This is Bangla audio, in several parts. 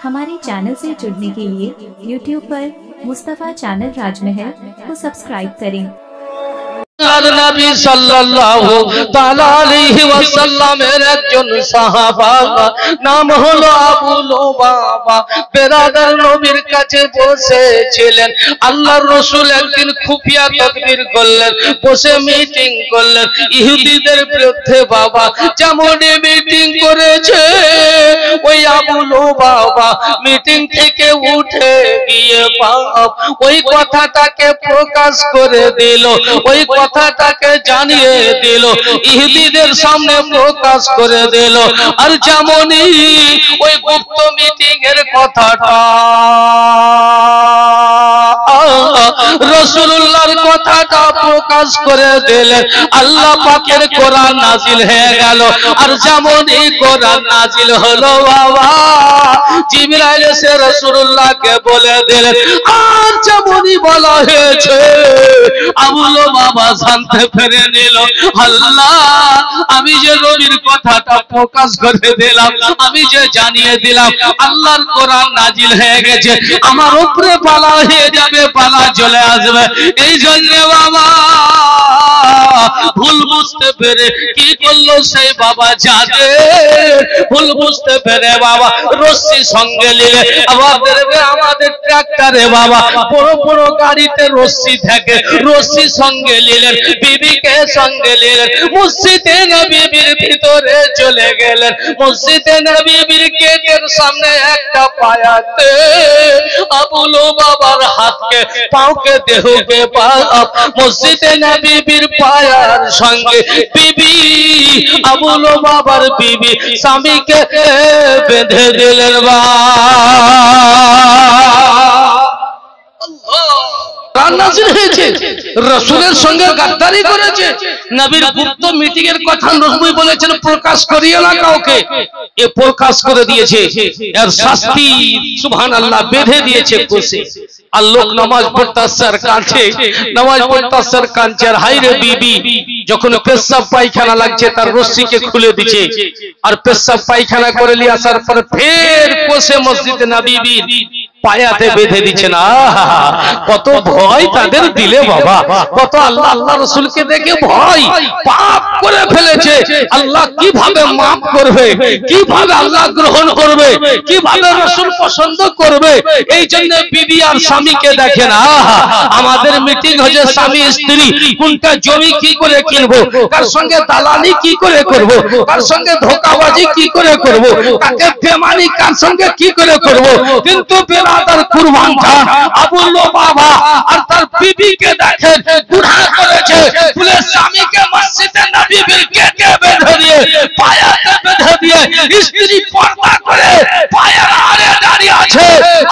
हमारे चैनल से जुड़ने के लिए YouTube पर मुस्तफ़ा चैनल राजमहल को सब्सक्राइब करें। नबी सल्लल्लाहु ताला अलैहि वसल्लमेर एकजन साहाबा नाम हलो আবু লুবাবা বেরাদার নবীর কাছে বসেছিলেন। আল্লাহর রাসূল একদিন খুফিয়া তদবির করলেন, বসে মিটিং করলেন ইহুদিদের বিরুদ্ধে। বাবা যেমন মিটিং করেছে ওই আবু লুবাবা মিটিং থেকে উঠে গিয়ে বাপ ওই কথাটাকে প্রকাশ করে দিল, ওই কথাটাকে জানিয়ে দিল, ইহুদিদের সামনে প্রকাশ করে দিল। আর যেমনই ওই গুপ্ত মিটিং এর কথাটা রাসূলুল্লাহর কথাটা প্রকাশ করে দিলেন, আল্লাহ পাকের কোরআন নাজিল হয়ে গেল। আর যেমনই কোরআন নাজিল হলো বাবা জিবরাইল এসে রাসূলুল্লাহকে বলে দিলেন, আর যেমনই বলা হয়েছে আবু লুবাবা জানতে পেরে নিল, আল্লাহ আমি যে নবীর কথাটা প্রকাশ করে দিলাম, আমি যে জানিয়ে দিলাম আল্লাহর কোরআন নাজিল হয়ে গেছে, আমার উপরে বালা হয়ে যাবে, বালা চলে আসবে। এই জন্য বাবা ভুল বুঝতে পেরে কি করলো সেই বাবা জানে, ভুল বুঝতে পেরে বাবা রশ্মি সঙ্গে নিলে আমাদের ট্রাক্টরে বাবা বড় বড় গাড়িতে রশ্মি থাকে, রশ্মি সঙ্গে নিলেন, বিবিকে সঙ্গে নিলেন, মসজিদে নববীর ভিতরে চলে গেলেন। মসজিদে নববীর গেটের সামনে একটা পায়াতে আবু লুবাবার হাতকে পাওকে দেহকে পাপ মসজিদে নববীর পায়ার সঙ্গে বিবি আবু লুবাবার বিবি স্বামীকে বেঁধে দিলেন। বা নাজিল হয়েছে, রাসূলের সঙ্গে গাদ্দারি করেছে, নবীর গুপ্ত মিটিং এর কথা নবী বলেছেন প্রকাশ করিও না কাউকে, এ প্রকাশ করে দিয়েছে। এর শাস্তি সুবহানাল্লাহ বেঁধে দিয়েছে কোষে। আর লোক নামাজ পড়তাছার কাছে, নামাজ পড়তাছার কাছে, আর হায়রে বিবি যখন পেশাব পায়খানা লাগছে তার রশ্মিকে খুলে দিয়েছে, আর পেশাব পায়খানা করে নিয়ে আসার পর ফের কোষে মসজিদে নববীর পায়াতে বেঁধে দিচ্ছে। না কত ভয় তাদের দিলে বাবা, কত আল্লাহ আল্লাহ রাসূলকে দেখে ভয়, পাপ করে ফেলেছে, আল্লাহ কিভাবে মাফ করবে, কিভাবে আল্লাহ গ্রহণ করবে, কিভাবে রাসূল পছন্দ করবে। এই জন্য বিবি আর স্বামীকে দেখে না, আমাদের মিটিং হচ্ছে স্বামী স্ত্রী কোনটা জমি কি করে কিনবো, কার সঙ্গে দালালি কি করে করব, কার সঙ্গে ধোঁকাবাজি কি করে করব, কাকে বেমানি কার সঙ্গে কি করে করব। কিন্তু বেরাদার কুরবান খান আবু লুবাবা আর তার বিবিকে দেখেন গুনাহ করেছে, বলে স্বামীকে মসজিদে নববীর গেটে বেঁধে দিয়ে পায়াতে বেঁধে দিয়ে স্ত্রী পর্দা করে পায়ের আড়ে দাঁড়িয়ে আছে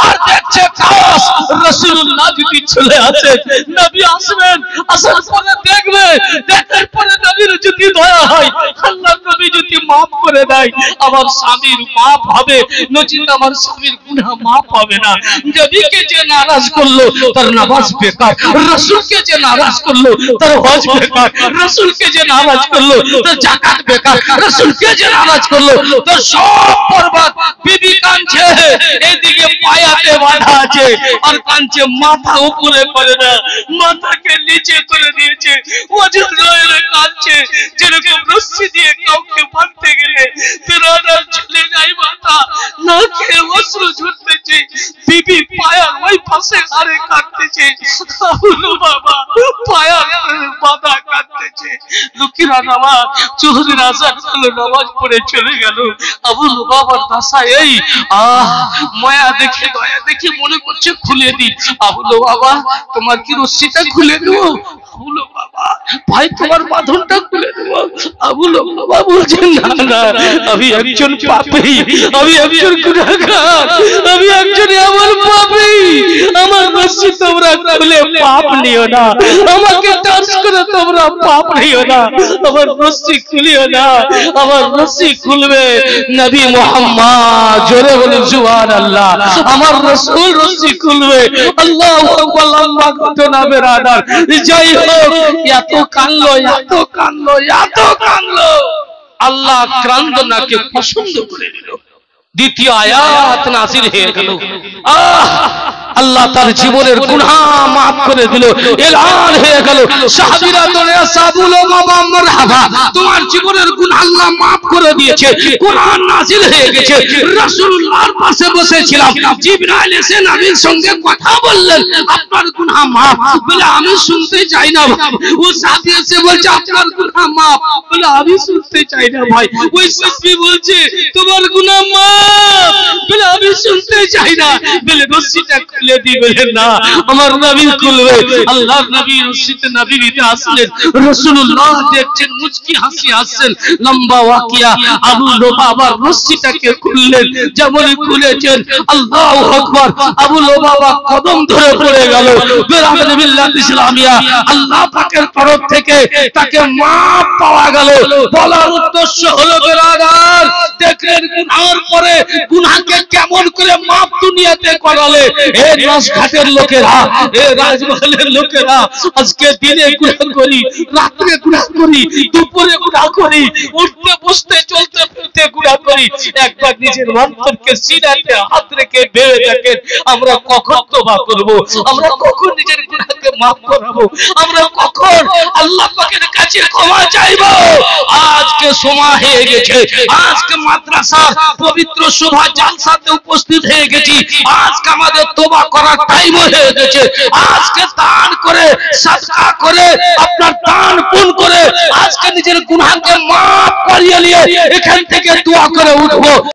আর দেখছে কাওস রাসূলুল্লাহ যদি চলে আসে, নবী আসবেন, আসার পরে দেখবে, দেখার পরে নবীর যদি দয়া হয়, আল্লাহ নবী যদি মাফ করে দেয় আমার স্বামীর মাফ হবে, নচিত আমার স্বামীর গুনাহ মাফ হবে না। নবীকে যে নারাজ করলো তার নামাজ বেকার, রাসূলকে যে নারাজ করলো তার হজ বেকার, রাসূলকে যে নারাজ করলো তার যাকাত বেকার, রাসূলকে যে নারাজ করলো তার সব বরবাদ। বিবি কাঁদছে, এদিকে পায়াতে বাঁধা আছে, আর কাঁদছে, মাথা উপরে করে না, মাথাকে নিচে করে দিয়েছে, ওজন রয়ে কাঁদছে, যেরকম রশ্মি দিয়ে কাউকে বাঁধতে গেলে বেরাদার চলে যায় মাথা, না খেয়ে অশ্রু ঝরতেছে। বিবি পায়ার ওই পাশে আরে কাঁদতেছে, আবু লুবাবা পায়ার বাঁধা কাঁদতেছে। লুকিরা নামাজ চৌধুরী আজাদ হলো, নামাজ পড়ে চলে গেল। আবু লুবাবার দশা এই, মায়া দেখে দয়া দেখে মনে করছে খুলে দিই। আবু লুবাবা তোমার কি রশ্মিটা খুলে দেবো? আবু লুবাবা ভাই তোমার বাঁধনটা খুলে দেবো। আবু লুবাবা বলছেন না না, আমি একজন পাপী, আমি একজন গুনাহগার, আমি একজন এমন পাপী, আমার রশ্মি তোমরা খুলে পাপ নিও না, আমাকে টাচ করে তোমরা পাপ নিও না, আমার রশ্মি খুলিও না, আমার রশ্মি খুলবে নবী মুহাম্মদ, জোরে বলুন সুবহানাল্লাহ, আমার রাসূল রশ্মি খুলবে। আল্লাহু আকবার, লম্বা ঘটনা বেরাদার। যাই হোক, এত কানলো, এত কানলো, এত কানলো, আল্লাহ কান্দনাকে পছন্দ করে নিল। দ্বিতীয় আয়াত নাযিল হয়ে গেল। আল্লাহ তার জীবনের গুনাহ maaf করে দিল, এলান হয়ে গেল। সাহাবীরা বলে সাবুল বাবা মারহাবা, তোমার জীবনের গুনাহ আল্লাহ maaf করে দিয়েছে, কোরআন নাযিল হয়ে গেছে। রাসূলুল্লাহর পাশে বসেছিলাম, জিবরাইল এসে নবীর সঙ্গে কথা বললেন, আপনার গুনাহ maaf। বলে আমি শুনতে চাই না। ও সাথী এসে বলছে আপনার গুনাহ maaf। বলে আমি শুনতে চাই না ভাই। ওই সাথী বলছে তোমার গুনাহ maaf। বলে আমি শুনতে চাই না। বলে রশিটা খুলে দিবেন না, আমার নবী খুলবে। আল্লাহর নবী রশিতে নবী দিতে আসলেন, রাসূলুল্লাহ দেখছেন মুচকি হাসি হাসছেন। লম্বা ওয়াকিয়া, আবু লুবাবা রশিটাকে খুললেন, যেমন খুলেছেন আল্লাহু আকবার, আবু লুবাবা কদম ধরে পড়ে গেল। বিরাদরি বিল্লাহ ইসলামিয়া, আল্লাহ পাকের তরফ থেকে তাকে maaf পাওয়া গেল। বলার উদ্দেশ্য হলো বিরাদার, দেখলেন গুনাহের পরে গুনাহকে কেমন করে maaf দুনিয়াতে করালে। এ রাজঘাটের লোকেরা, এ রাজমহলের লোকেরা, আজকে দিনে গুনাহ করি, রাতে গুনাহ করি, দুপুরে গুনাহ করি, উঠতে বসতে চলতে ফিরতে গুনাহ করি। একবার নিজের অন্তরকে সিনাতে হাত রেখে ভেবে দেখেন, আমরা কখন তওবা করব? আমরা কখন নিজের গুনাহকে maaf করাবো? আমরা কখন আল্লাহ পাকের কাছে ক্ষমা চাইবো? আজকে সময় হয়ে গেছে, আজকে মাদ্রাসার পবিত্র শোভা জালসাতে উপস্থিত হয়ে গেছি। আজকে আমাদের তওবা করার টাইম হয়ে গেছে। আজকে দান করে, সাদকা করে, আপনার দান পুণ্য করে আজকে নিজের গুনাহকে maaf করিয়ে নিয়ে এখান থেকে দোয়া করে উঠবো।